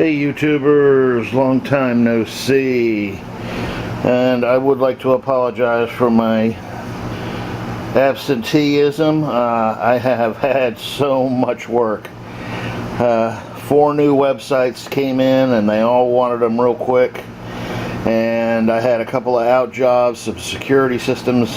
Hey YouTubers, long time no see, and I would like to apologize for my absenteeism. I have had so much work. 4 new websites came in and they all wanted them real quick, and I had a couple of out jobs, some security systems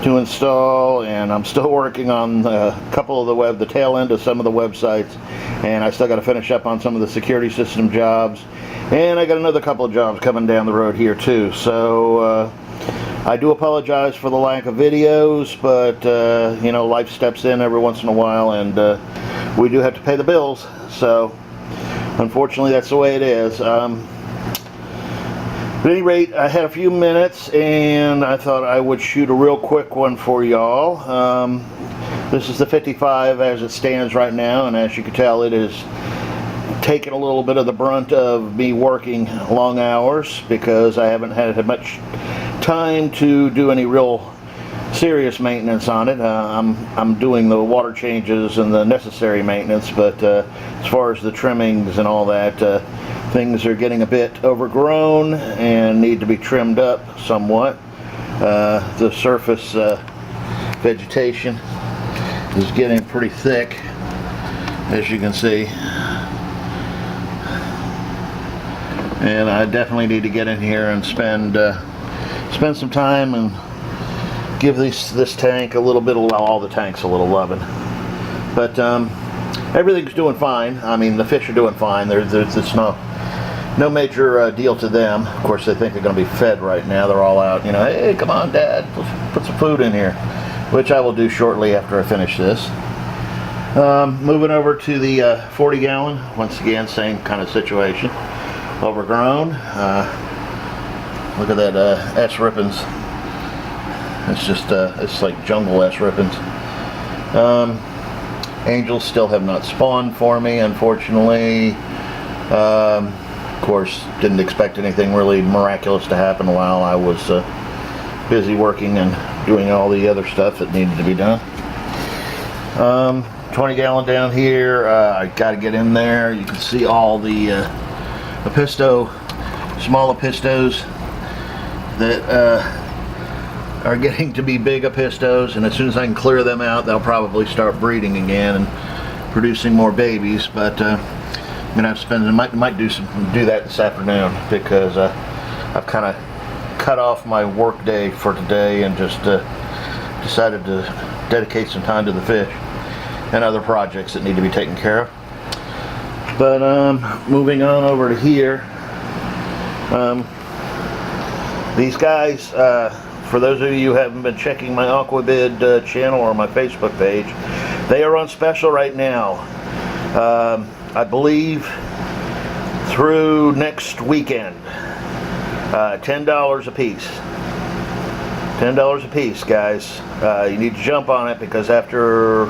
to install, and I'm still working on a couple of the tail end of some of the websites, and I still got to finish up on some of the security system jobs, and I got another couple of jobs coming down the road here too. So I do apologize for the lack of videos, but you know, life steps in every once in a while, and we do have to pay the bills, so unfortunately that's the way it is. At any rate, I had a few minutes and I thought I would shoot a real quick one for y'all. This is the 55 as it stands right now, and as you can tell, it is taking a little bit of the brunt of me working long hours because I haven't had much time to do any real serious maintenance on it. I'm doing the water changes and the necessary maintenance, but as far as the trimmings and all that, things are getting a bit overgrown and need to be trimmed up somewhat. The surface vegetation is getting pretty thick, as you can see, and I definitely need to get in here and spend some time and give this tank a little bit of, all the tanks a little loving. But everything's doing fine. I mean, the fish are doing fine. There's no major deal to them. Of course, they think they're going to be fed right now. They're all out, you know, hey, come on, Dad, put some food in here, which I will do shortly after I finish this. Moving over to the 40 gallon, once again, same kind of situation. Overgrown. Look at that S rippings. It's just, it's like jungle S rippings. Angels still have not spawned for me, unfortunately. Of course, didn't expect anything really miraculous to happen while I was busy working and doing all the other stuff that needed to be done. 20 gallon down here, I got to get in there. You can see all the small apistos that are getting to be big apistos, and as soon as I can clear them out, they'll probably start breeding again and producing more babies. But I'm gonna have to spend, might do that this afternoon, because I've kind of cut off my work day for today and just decided to dedicate some time to the fish and other projects that need to be taken care of. But moving on over to here, these guys, for those of you who haven't been checking my Aquabid channel or my Facebook page, they are on special right now. I believe through next weekend. $10 a piece. $10 a piece, guys. You need to jump on it, because after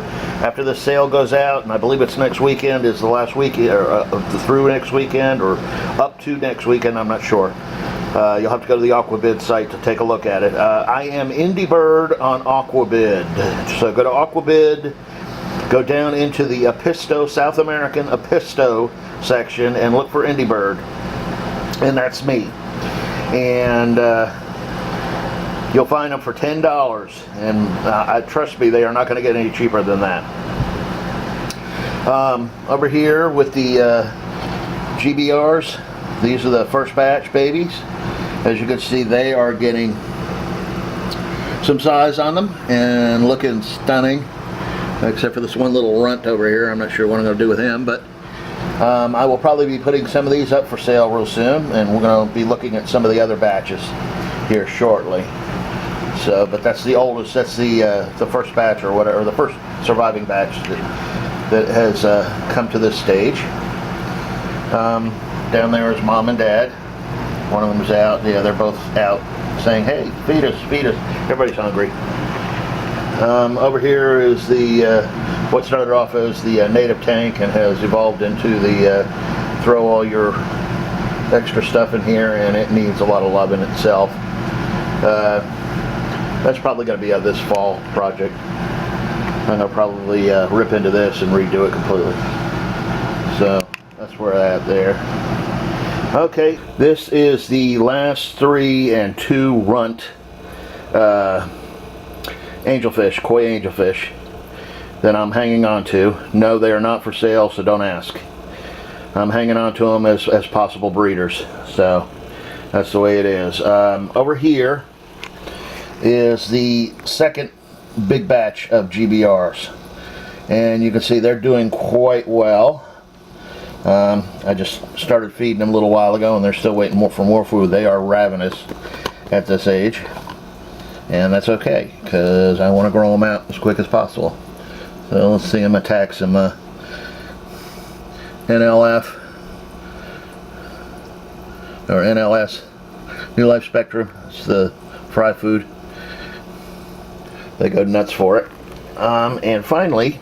the sale goes out, and I believe it's next weekend is the last weekend, or through next weekend, or up to next weekend, I'm not sure. You'll have to go to the Aquabid site to take a look at it. I am Indie Bird on Aquabid. So go to Aquabid, go down into the Apisto, South American Apisto section, and look for Indie Bird. And that's me. And you'll find them for $10. And trust me, they are not going to get any cheaper than that. Over here with the GBRs, these are the first batch babies. As you can see, they are getting some size on them and looking stunning, except for this one little runt over here. I'm not sure what I'm going to do with him, but I will probably be putting some of these up for sale real soon, and we're going to be looking at some of the other batches here shortly. So, but that's the oldest, that's the first batch, or whatever, or the first surviving batch that has come to this stage. Down there is Mom and Dad. One of them is out. Yeah, they're both out saying, hey, feed us, feed us. Everybody's hungry. Over here is the what started off as the native tank and has evolved into the throw all your extra stuff in here, and it needs a lot of love in itself. That's probably going to be a this fall project. I'm going to probably rip into this and redo it completely. So That's where that there. Okay, this is the last 3 and 2 runt angelfish, koi angelfish, that I'm hanging on to. No, they are not for sale, so don't ask. I'm hanging on to them as possible breeders. So that's the way it is. Over here is the second big batch of GBRs, and you can see they're doing quite well. I just started feeding them a little while ago, and they're still waiting for more food. They are ravenous at this age, and that's okay, because I want to grow them out as quick as possible. So let's see them attack some NLF or NLS, New Life Spectrum. It's the fry food. They go nuts for it. And finally,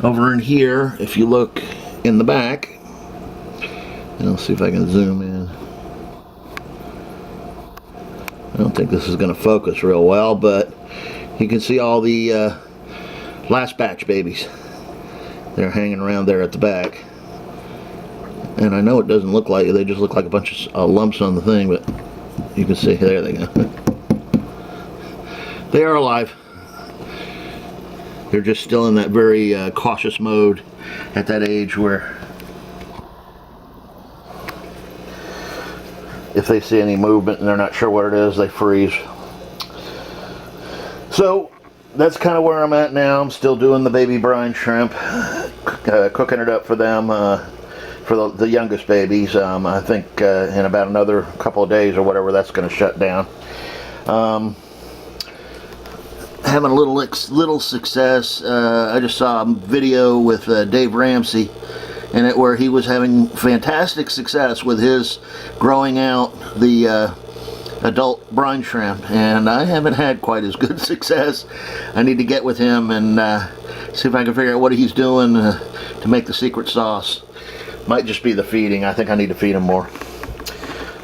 over in here, if you look in the back, and let's see if I can zoom in. I don't think this is going to focus real well, but you can see all the last batch babies. They're hanging around there at the back. And I know it doesn't look like it, they just look like a bunch of lumps on the thing, but you can see, there they go. They are alive. They're just still in that very cautious mode at that age where if they see any movement and they're not sure what it is, they freeze. So that's kind of where I'm at now. I'm still doing the baby brine shrimp, cooking it up for them, for the youngest babies. I think in about another couple of days or whatever, that's going to shut down. Having a little success. I just saw a video with Dave Ramsey in it where he was having fantastic success with his growing out the adult brine shrimp, and I haven't had quite as good success. I need to get with him and see if I can figure out what he's doing to make the secret sauce. Might just be the feeding. I think I need to feed him more,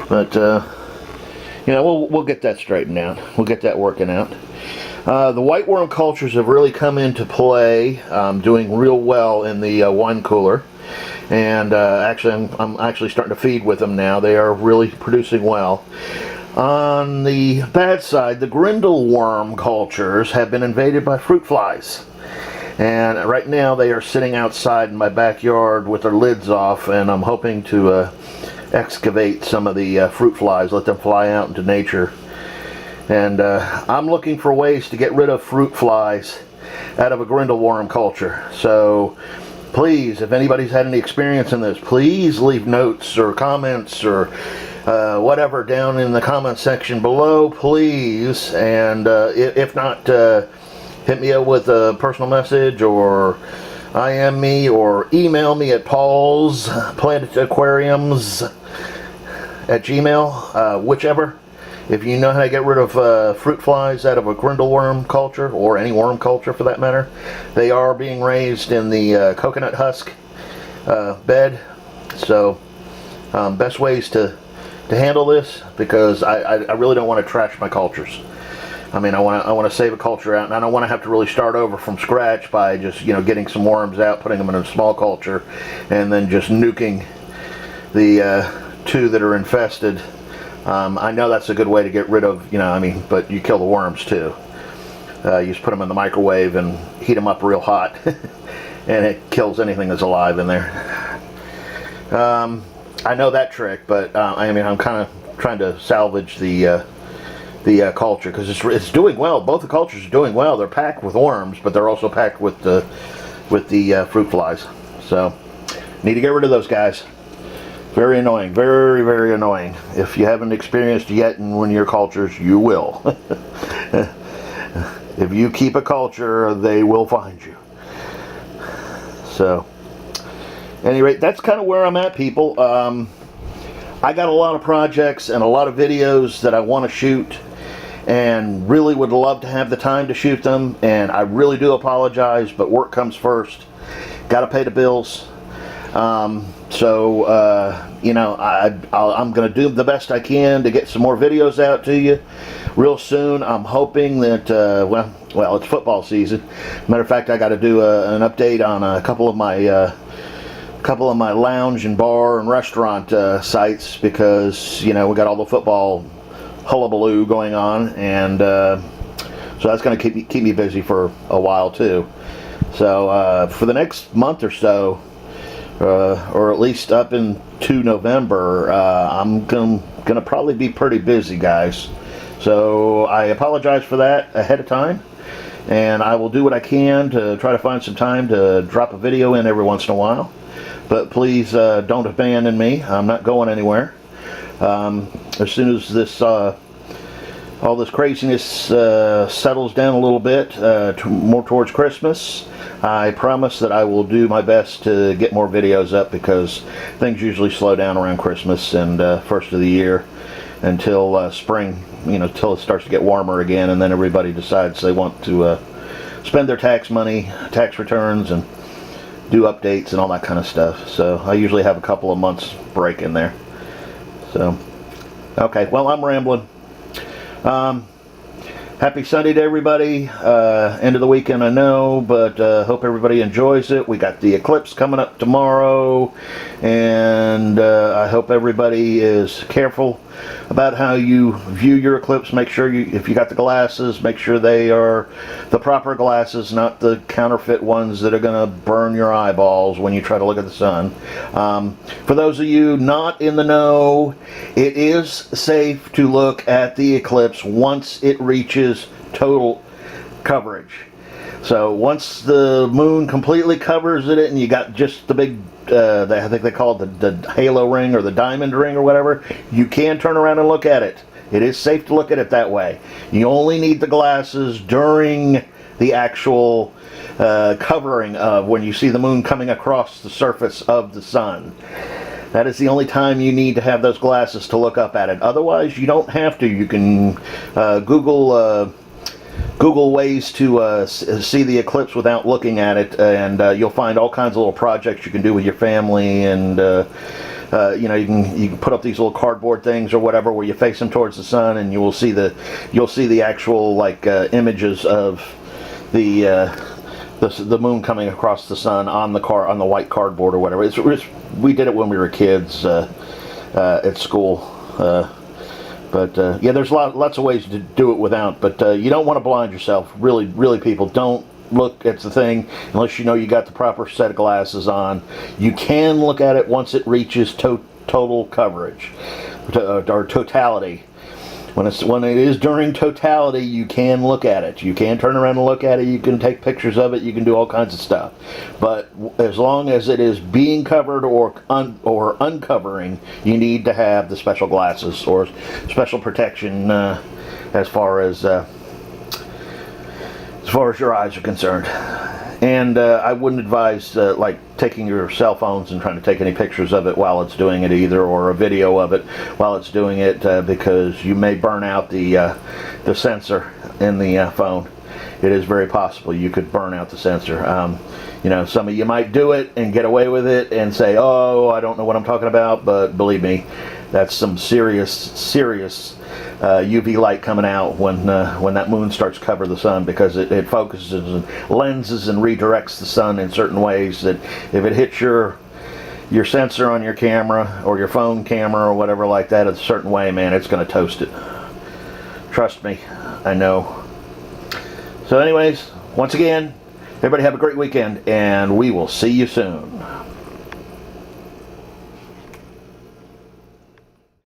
but you know, we'll get that straightened out. We'll get that working out. The white worm cultures have really come into play, doing real well in the wine cooler, and actually I'm actually starting to feed with them now. They are really producing well. On the bad side, the grindle worm cultures have been invaded by fruit flies, and right now they are sitting outside in my backyard with their lids off, and I'm hoping to excavate some of the fruit flies, let them fly out into nature. And I'm looking for ways to get rid of fruit flies out of a grindle worm culture. So please, if anybody's had any experience in this, please leave notes or comments or whatever down in the comment section below, please. And if not, hit me up with a personal message, or IM me, or email me at paulsplantetaquariums@gmail, whichever. If you know how to get rid of fruit flies out of a grindle worm culture, or any worm culture for that matter, they are being raised in the coconut husk bed. So best ways to handle this, because I really don't want to trash my cultures. I mean, I want to save a culture out, and I don't want to have to really start over from scratch by just, you know, getting some worms out, putting them in a small culture, and then just nuking the 2 that are infested. I know that's a good way to get rid of, you know, I mean, but you kill the worms too. You just put them in the microwave and heat them up real hot, and it kills anything that's alive in there. I know that trick, but I mean, I'm kind of trying to salvage the culture, because it's doing well. Both the cultures are doing well. They're packed with worms, but they're also packed with the fruit flies. So need to get rid of those guys. Very annoying, very, very annoying. If you haven't experienced yet in one of your cultures, you will. If you keep a culture, they will find you. So, at any rate, that's kind of where I'm at, people. I got a lot of projects and a lot of videos that I want to shoot, and really would love to have the time to shoot them, and I really do apologize, but work comes first. Got to pay the bills. You know, I'm going to do the best I can to get some more videos out to you real soon. I'm hoping that, well, it's football season. Matter of fact, I got to do an update on a couple of my couple of my lounge and bar and restaurant sites, because you know we got all the football hullabaloo going on, and so that's going to keep me busy for a while too. So for the next month or so, or at least up into November, I'm gonna probably be pretty busy, guys. So I apologize for that ahead of time, and I will do what I can to try to find some time to drop a video in every once in a while. But please don't abandon me. I'm not going anywhere. As soon as this all this craziness settles down a little bit, more towards Christmas, I promise that I will do my best to get more videos up, because things usually slow down around Christmas and first of the year until spring, you know, till it starts to get warmer again, and then everybody decides they want to spend their tax money, tax returns, and do updates and all that kind of stuff. So I usually have a couple of months break in there. So, okay, well, I'm rambling. Happy Sunday to everybody. End of the weekend, I know, but hope everybody enjoys it. We got the eclipse coming up tomorrow, and I hope everybody is careful about how you view your eclipse. Make sure if you got the glasses, make sure they are the proper glasses, not the counterfeit ones that are going to burn your eyeballs when you try to look at the sun. For those of you not in the know, it is safe to look at the eclipse once it reaches total coverage. So once the moon completely covers it and you got just the big, I think they call it the halo ring or the diamond ring or whatever, you can turn around and look at it. It is safe to look at it that way. You only need the glasses during the actual covering of when you see the moon coming across the surface of the sun. That is the only time you need to have those glasses to look up at it. Otherwise, you don't have to. You can Google ways to see the eclipse without looking at it, and you'll find all kinds of little projects you can do with your family, and you know, you can put up these little cardboard things or whatever where you face them towards the sun, and you'll see the actual like images of the moon coming across the sun on the white cardboard or whatever. We did it when we were kids at school. But yeah, there's lots of ways to do it without, but you don't want to blind yourself. Really, people, don't look at the thing unless you know you got the proper set of glasses on. You can look at it once it reaches total coverage, or totality. When it is during totality, you can look at it. You can turn around and look at it. You can take pictures of it. You can do all kinds of stuff. But as long as it is being covered or uncovering, you need to have the special glasses or special protection as far as your eyes are concerned. And I wouldn't advise like taking your cell phones and trying to take any pictures of it while it's doing it either, or a video of it while it's doing it, because you may burn out the sensor in the phone. It is very possible you could burn out the sensor. You know, some of you might do it and get away with it and say, oh, I don't know what I'm talking about, but believe me, that's some serious UV light coming out when that moon starts to cover the sun, because it focuses and lenses and redirects the sun in certain ways that if it hits your sensor on your camera or your phone camera or whatever like that a certain way, man, it's going to toast it. Trust me, I know. So anyways, once again, everybody have a great weekend, and we will see you soon.